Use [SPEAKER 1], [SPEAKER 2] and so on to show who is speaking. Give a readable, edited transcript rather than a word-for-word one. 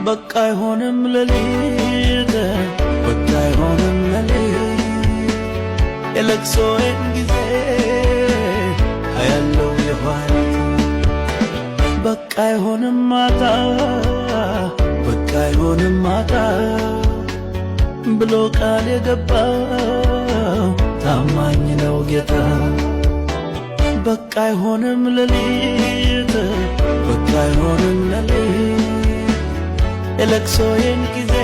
[SPEAKER 1] በቃ አይሆንም ሌሊት በቃ አይሆንም ሌሊት የለቅሶዬን ጊዜ አያለው የኋሊት በቃ አይሆንም ማታ በቃ አይሆንም ማታ ብሎ ቃል የገባው ታማኝ ነው ጌታ በቃ አይሆንም ሌሊት በቃ አይሆንም ሌሊት የለቅሶዬን ጊዜ